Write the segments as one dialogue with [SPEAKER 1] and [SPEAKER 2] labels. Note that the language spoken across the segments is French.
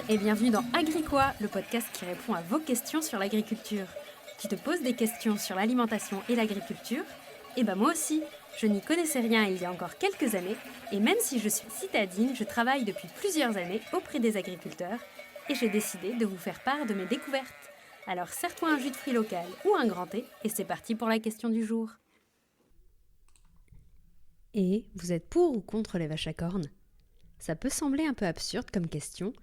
[SPEAKER 1] et bienvenue dans Agricois, le podcast qui répond à vos questions sur l'agriculture. Tu te poses des questions sur l'alimentation et l'agriculture? Eh ben moi aussi, je n'y connaissais rien il y a encore quelques années, et même si je suis citadine, je travaille depuis plusieurs années auprès des agriculteurs, et j'ai décidé de vous faire part de mes découvertes. Alors serre-toi un jus de fruits local ou un grand thé, et c'est parti pour la question du jour. Et vous êtes pour ou contre les vaches à cornes? Ça peut sembler un peu absurde comme question,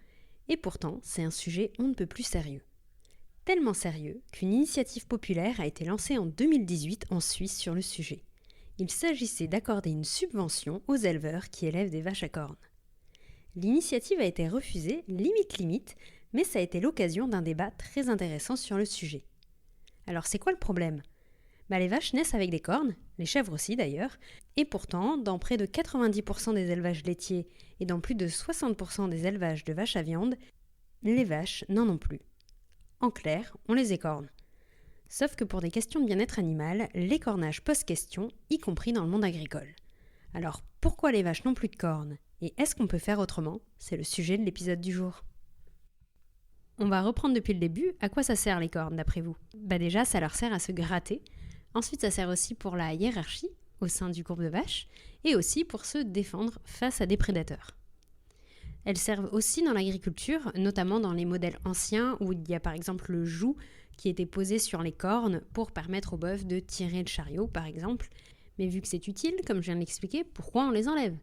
[SPEAKER 1] et pourtant c'est un sujet on ne peut plus sérieux. Tellement sérieux qu'une initiative populaire a été lancée en 2018 en Suisse sur le sujet. Il s'agissait d'accorder une subvention aux éleveurs qui élèvent des vaches à cornes. L'initiative a été refusée limite, mais ça a été l'occasion d'un débat très intéressant sur le sujet. Alors c'est quoi le problème ? Les vaches naissent avec des cornes, les chèvres aussi d'ailleurs, et pourtant, dans près de 90% des élevages laitiers et dans plus de 60% des élevages de vaches à viande, les vaches n'en ont plus. En clair, on les écorne. Sauf que pour des questions de bien-être animal, l'écornage pose question, y compris dans le monde agricole. Alors pourquoi les vaches n'ont plus de cornes ? Et est-ce qu'on peut faire autrement ? C'est le sujet de l'épisode du jour. On va reprendre depuis le début. À quoi ça sert les cornes d'après vous ? Déjà, ça leur sert à se gratter. Ensuite, ça sert aussi pour la hiérarchie au sein du groupe de vaches et aussi pour se défendre face à des prédateurs. Elles servent aussi dans l'agriculture, notamment dans les modèles anciens où il y a par exemple le joug qui était posé sur les cornes pour permettre aux bœufs de tirer le chariot par exemple. Mais vu que c'est utile, comme je viens de l'expliquer, pourquoi on les enlève ?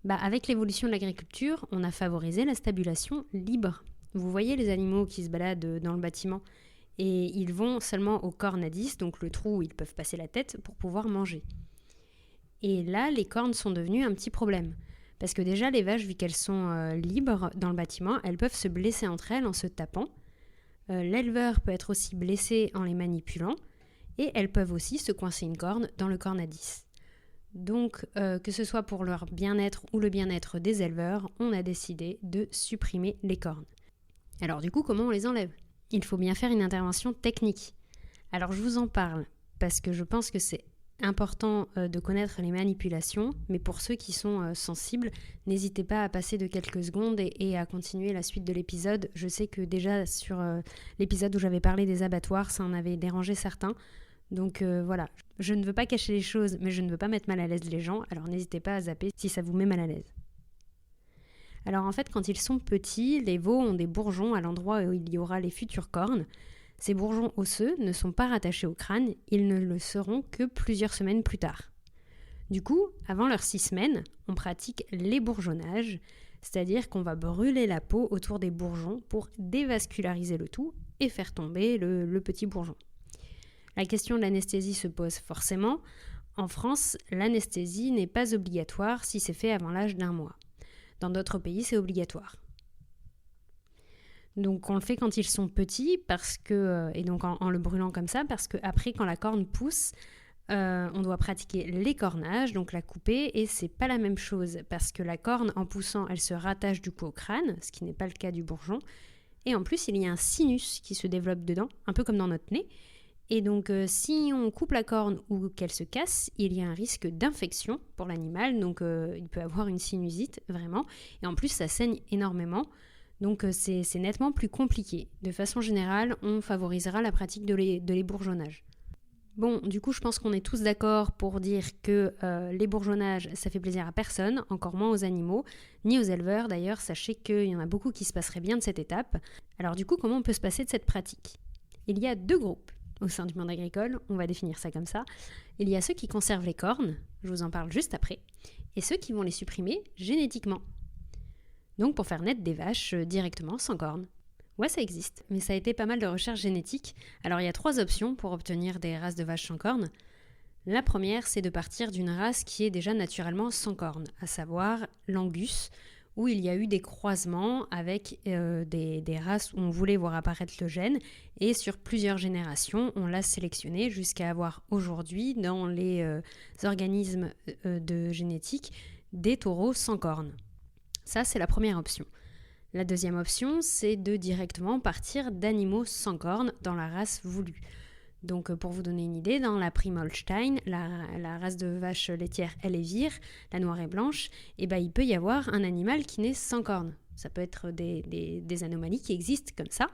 [SPEAKER 1] Avec l'évolution de l'agriculture, on a favorisé la stabulation libre. Vous voyez les animaux qui se baladent dans le bâtiment et ils vont seulement aux cornes à 10, donc le trou où ils peuvent passer la tête pour pouvoir manger. Et là, les cornes sont devenues un petit problème. Parce que déjà, les vaches, vu qu'elles sont libres dans le bâtiment, elles peuvent se blesser entre elles en se tapant. L'éleveur peut être aussi blessé en les manipulant. Et elles peuvent aussi se coincer une corne dans le corne à 10. Donc, que ce soit pour leur bien-être ou le bien-être des éleveurs, on a décidé de supprimer les cornes. Alors du coup, comment on les enlève ? Il faut bien faire une intervention technique. Alors je vous en parle parce que je pense que c'est important de connaître les manipulations, mais pour ceux qui sont sensibles, n'hésitez pas à passer de quelques secondes et à continuer la suite de l'épisode. Je sais que déjà sur l'épisode où j'avais parlé des abattoirs, ça en avait dérangé certains. Donc voilà, je ne veux pas cacher les choses, mais je ne veux pas mettre mal à l'aise les gens, alors n'hésitez pas à zapper si ça vous met mal à l'aise. Alors en fait, quand ils sont petits, les veaux ont des bourgeons à l'endroit où il y aura les futures cornes. Ces bourgeons osseux ne sont pas rattachés au crâne, ils ne le seront que plusieurs semaines plus tard. Du coup, avant leurs 6 semaines, on pratique l'ébourgeonnage, c'est-à-dire qu'on va brûler la peau autour des bourgeons pour dévasculariser le tout et faire tomber le petit bourgeon. La question de l'anesthésie se pose forcément. En France, l'anesthésie n'est pas obligatoire si c'est fait avant l'âge d'1 mois. Dans d'autres pays, c'est obligatoire. Donc on le fait quand ils sont petits et donc en le brûlant comme ça, parce qu'après, quand la corne pousse, on doit pratiquer l'écornage, donc la couper, et c'est pas la même chose, parce que la corne, en poussant, elle se rattache du coup au crâne, ce qui n'est pas le cas du bourgeon, et en plus, il y a un sinus qui se développe dedans, un peu comme dans notre nez, et donc si on coupe la corne ou qu'elle se casse, il y a un risque d'infection pour l'animal, donc il peut avoir une sinusite, vraiment, et en plus, ça saigne énormément. Donc c'est nettement plus compliqué. De façon générale, on favorisera la pratique de l'ébourgeonnage. Bon, du coup, je pense qu'on est tous d'accord pour dire que l'ébourgeonnage, ça fait plaisir à personne, encore moins aux animaux, ni aux éleveurs. D'ailleurs, sachez qu'il y en a beaucoup qui se passeraient bien de cette étape. Alors du coup, comment on peut se passer de cette pratique ? Il y a 2 groupes au sein du monde agricole, on va définir ça comme ça. Il y a ceux qui conservent les cornes, je vous en parle juste après, et ceux qui vont les supprimer génétiquement. Donc pour faire naître des vaches directement sans cornes. Ouais, ça existe, mais ça a été pas mal de recherches génétiques. Alors il y a 3 options pour obtenir des races de vaches sans cornes. La première, c'est de partir d'une race qui est déjà naturellement sans cornes, à savoir l'Angus, où il y a eu des croisements avec des races où on voulait voir apparaître le gène, et sur plusieurs générations, on l'a sélectionné jusqu'à avoir aujourd'hui, dans les organismes de génétique, des taureaux sans cornes. Ça, c'est la première option. La deuxième option, c'est de directement partir d'animaux sans cornes dans la race voulue. Donc pour vous donner une idée, dans la Prime Holstein, la race de vache laitière Elevir, la noire et blanche, il peut y avoir un animal qui naît sans cornes. Ça peut être des anomalies qui existent comme ça.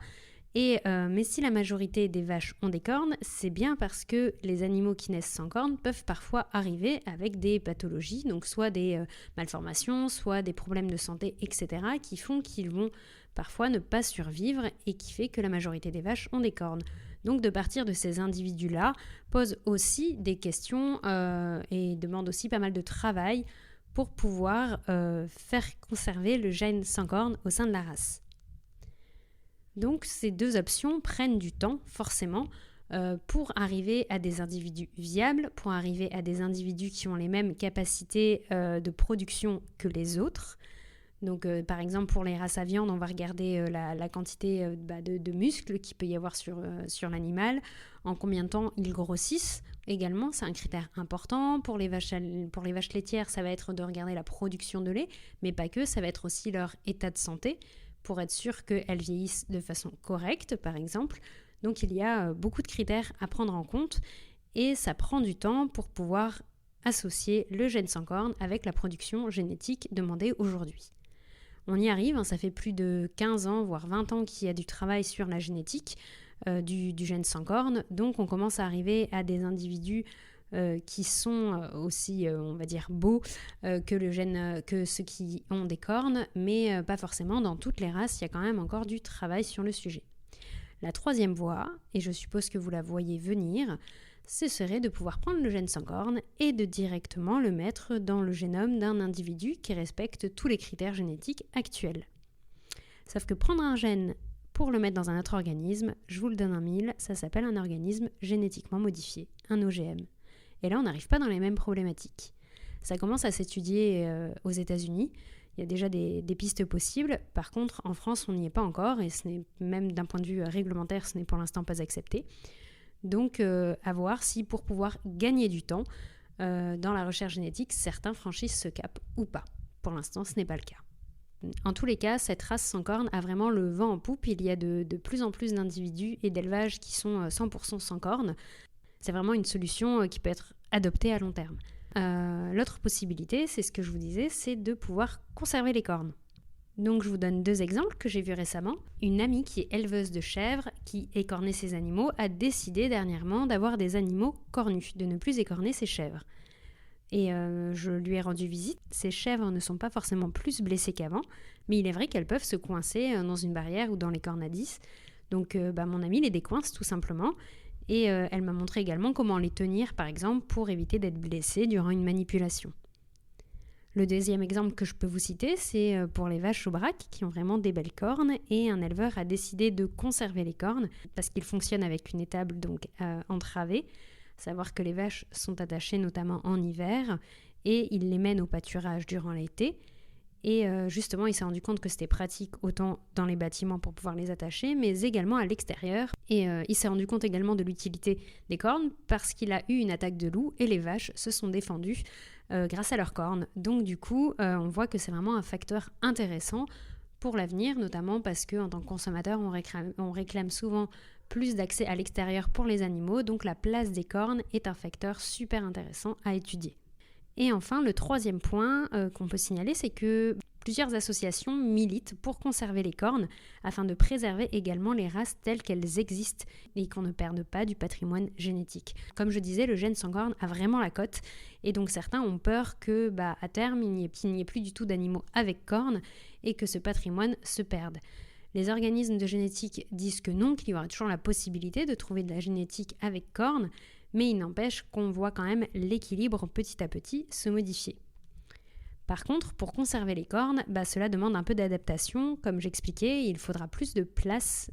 [SPEAKER 1] Mais si la majorité des vaches ont des cornes, c'est bien parce que les animaux qui naissent sans cornes peuvent parfois arriver avec des pathologies, donc soit des malformations, soit des problèmes de santé, etc., qui font qu'ils vont parfois ne pas survivre et qui fait que la majorité des vaches ont des cornes. Donc de partir de ces individus-là pose aussi des questions et demande aussi pas mal de travail pour pouvoir faire conserver le gène sans cornes au sein de la race. Donc ces deux options prennent du temps, forcément, pour arriver à des individus viables, pour arriver à des individus qui ont les mêmes capacités de production que les autres. Donc par exemple pour les races à viande, on va regarder la quantité de muscles qu'il peut y avoir sur l'animal, en combien de temps ils grossissent également, c'est un critère important. Pour les vaches laitières, ça va être de regarder la production de lait, mais pas que, ça va être aussi leur état de santé, pour être sûr qu'elles vieillissent de façon correcte, par exemple. Donc il y a beaucoup de critères à prendre en compte et ça prend du temps pour pouvoir associer le gène sans cornes avec la production génétique demandée aujourd'hui. On y arrive, ça fait plus de 15 ans, voire 20 ans qu'il y a du travail sur la génétique du gène sans cornes, donc on commence à arriver à des individus qui sont aussi, on va dire, beaux que ceux qui ont des cornes, mais pas forcément dans toutes les races, il y a quand même encore du travail sur le sujet. La troisième voie, et je suppose que vous la voyez venir, ce serait de pouvoir prendre le gène sans cornes et de directement le mettre dans le génome d'un individu qui respecte tous les critères génétiques actuels. Sauf que prendre un gène pour le mettre dans un autre organisme, je vous le donne en mille, ça s'appelle un organisme génétiquement modifié, un OGM. Et là, on n'arrive pas dans les mêmes problématiques. Ça commence à s'étudier aux États-Unis. Il y a déjà des pistes possibles. Par contre, en France, on n'y est pas encore. Et ce n'est même d'un point de vue réglementaire, ce n'est pour l'instant pas accepté. Donc, à voir si pour pouvoir gagner du temps dans la recherche génétique, certains franchissent ce cap ou pas. Pour l'instant, ce n'est pas le cas. En tous les cas, cette race sans cornes a vraiment le vent en poupe. Il y a de plus en plus d'individus et d'élevages qui sont 100% sans cornes. C'est vraiment une solution qui peut être adoptée à long terme. L'autre possibilité, c'est ce que je vous disais, c'est de pouvoir conserver les cornes. Donc je vous donne 2 exemples que j'ai vus récemment. Une amie qui est éleveuse de chèvres, qui écornait ses animaux, a décidé dernièrement d'avoir des animaux cornus, de ne plus écorner ses chèvres. Et je lui ai rendu visite. Ces chèvres ne sont pas forcément plus blessées qu'avant, mais il est vrai qu'elles peuvent se coincer dans une barrière ou dans les cornes à 10. Donc mon amie les décoince tout simplement. Et elle m'a montré également comment les tenir, par exemple, pour éviter d'être blessée durant une manipulation. Le deuxième exemple que je peux vous citer, c'est pour les vaches au braque qui ont vraiment des belles cornes et un éleveur a décidé de conserver les cornes parce qu'il fonctionne avec une étable donc entravée, savoir que les vaches sont attachées notamment en hiver et il les mène au pâturage durant l'été. Et justement, il s'est rendu compte que c'était pratique autant dans les bâtiments pour pouvoir les attacher, mais également à l'extérieur. Et il s'est rendu compte également de l'utilité des cornes parce qu'il a eu une attaque de loup et les vaches se sont défendues grâce à leurs cornes. Donc du coup, on voit que c'est vraiment un facteur intéressant pour l'avenir, notamment parce qu'en tant que consommateur, on réclame souvent plus d'accès à l'extérieur pour les animaux. Donc la place des cornes est un facteur super intéressant à étudier. Et enfin, le troisième point qu'on peut signaler, c'est que plusieurs associations militent pour conserver les cornes afin de préserver également les races telles qu'elles existent et qu'on ne perde pas du patrimoine génétique. Comme je disais, le gène sans cornes a vraiment la cote et donc certains ont peur que à terme, il n'y ait plus du tout d'animaux avec cornes et que ce patrimoine se perde. Les organismes de génétique disent que non, qu'il y aura toujours la possibilité de trouver de la génétique avec cornes, mais il n'empêche qu'on voit quand même l'équilibre petit à petit se modifier. Par contre, pour conserver les cornes, cela demande un peu d'adaptation. Comme j'expliquais, il faudra plus de place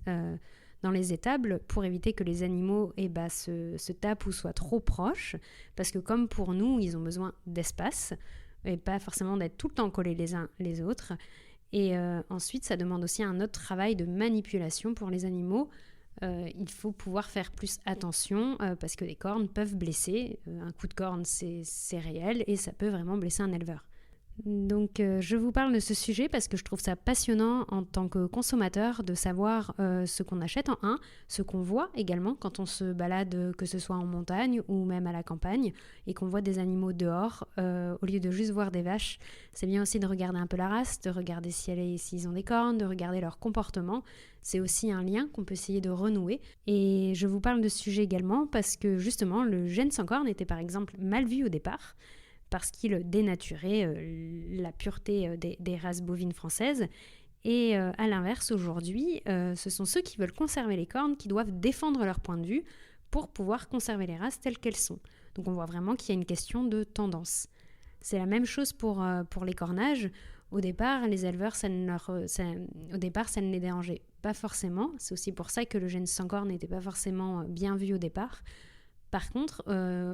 [SPEAKER 1] dans les étables pour éviter que les animaux se tapent ou soient trop proches, parce que comme pour nous, ils ont besoin d'espace et pas forcément d'être tout le temps collés les uns les autres. Et ensuite, ça demande aussi un autre travail de manipulation pour les animaux. Il faut pouvoir faire plus attention parce que les cornes peuvent blesser. Un coup de corne, c'est réel et ça peut vraiment blesser un éleveur. Donc je vous parle de ce sujet parce que je trouve ça passionnant en tant que consommateur de savoir ce qu'on achète ce qu'on voit également quand on se balade, que ce soit en montagne ou même à la campagne, et qu'on voit des animaux dehors, au lieu de juste voir des vaches. C'est bien aussi de regarder un peu la race, de regarder s'ils ont des cornes, de regarder leur comportement. C'est aussi un lien qu'on peut essayer de renouer. Et je vous parle de ce sujet également parce que justement le gène sans corne était par exemple mal vu au départ, parce qu'il dénaturait la pureté des races bovines françaises. Et à l'inverse, aujourd'hui, ce sont ceux qui veulent conserver les cornes qui doivent défendre leur point de vue pour pouvoir conserver les races telles qu'elles sont. Donc on voit vraiment qu'il y a une question de tendance. C'est la même chose pour les cornages. Au départ, les éleveurs, ça ne les dérangeait pas forcément. C'est aussi pour ça que le gène sans corne n'était pas forcément bien vu au départ. Par contre,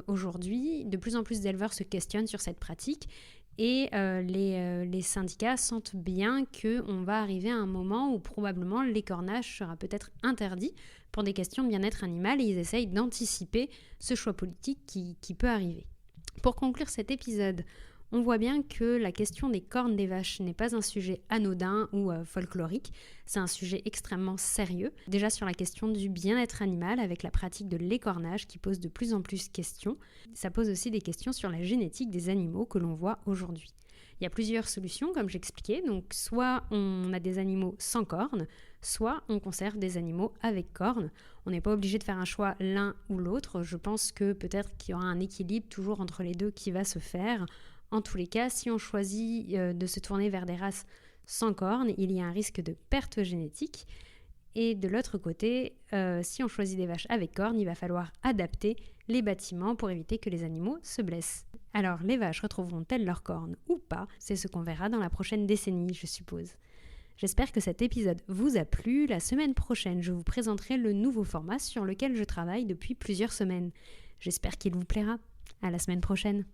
[SPEAKER 1] aujourd'hui, de plus en plus d'éleveurs se questionnent sur cette pratique et les syndicats sentent bien qu'on va arriver à un moment où probablement l'écornage sera peut-être interdit pour des questions de bien-être animal, et ils essayent d'anticiper ce choix politique qui peut arriver. Pour conclure cet épisode, on voit bien que la question des cornes des vaches n'est pas un sujet anodin ou folklorique, c'est un sujet extrêmement sérieux. Déjà sur la question du bien-être animal avec la pratique de l'écornage qui pose de plus en plus de questions. Ça pose aussi des questions sur la génétique des animaux que l'on voit aujourd'hui. Il y a plusieurs solutions comme j'expliquais, donc soit on a des animaux sans cornes, soit on conserve des animaux avec cornes. On n'est pas obligé de faire un choix l'un ou l'autre, je pense que peut-être qu'il y aura un équilibre toujours entre les deux qui va se faire. En tous les cas, si on choisit de se tourner vers des races sans cornes, il y a un risque de perte génétique. Et de l'autre côté, si on choisit des vaches avec cornes, il va falloir adapter les bâtiments pour éviter que les animaux se blessent. Alors, les vaches retrouveront-elles leurs cornes ou pas? C'est ce qu'on verra dans la prochaine décennie, je suppose. J'espère que cet épisode vous a plu. La semaine prochaine, je vous présenterai le nouveau format sur lequel je travaille depuis plusieurs semaines. J'espère qu'il vous plaira. À la semaine prochaine.